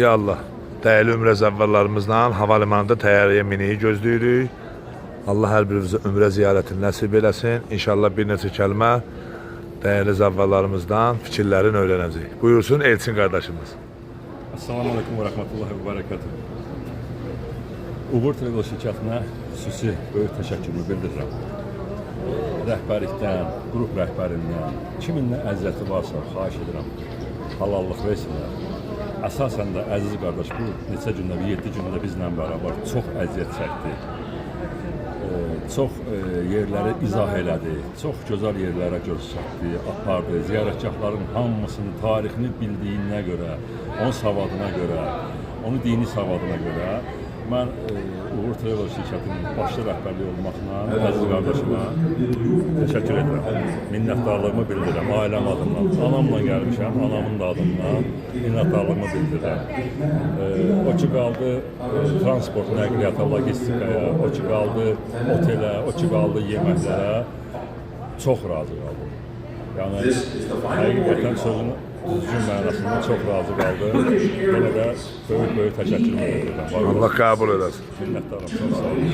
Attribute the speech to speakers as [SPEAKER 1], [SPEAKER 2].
[SPEAKER 1] Ya Allah, dəyərli ümrə zəvvarlarımızla havalimanında təyyarəyə miniyi gözləyirik. Allah hər birimizə ümrə ziyarətini nəsib eləsin. İnşallah bir neçə kəlmə dəyərli zəvvarlarımızdan fikirlərini öyrənəcəyik. Buyursun Elçin qardaşımız.
[SPEAKER 2] Assalamu aleykum və rəhmətullahi və bərəkətuhu. Uğur Travel şirkətinə xüsusi böyük təşəkkürümü bildirirəm. Rəhbərlikdən, qrup rəhbərindən, kimin nə əziyyəti varsa, xahiş edirəm, halallıq versinlər. Əsasən də əziz qardaş bu neçə gündə, 7 gündə bizlə bərabər çox əziyyət çəkdi. Çox yerləri izah elədi, çox gözəl yerlərə göstərdi, apardı. Ziyarətgahların hamısını, tarixini bildiyinə görə, onun savadına görə, onun dini savadına görə mən Uğur Travel şirkətinin başlı rəhbərliyi olmaqla əziz qardaşıma təşəkkür edirəm. Minnətdarlığımı bildirirəm ailəm adından. Anamla gəlmişəm, anamın da adından minnətdarlığımı bildirirəm. O ki qaldı transport, nəqliyyata, logistikaya, o ki qaldı otelə, o ki qaldı yeməklərə çox razı qaldım. Yəni həqiqətən sözün düzgün mənasında çox razı qaldım. Belə də böyük təşəkkürümü bildirirəm.
[SPEAKER 1] Allah qəbul eləsin.
[SPEAKER 2] Minnətdarım, çox sağ olun.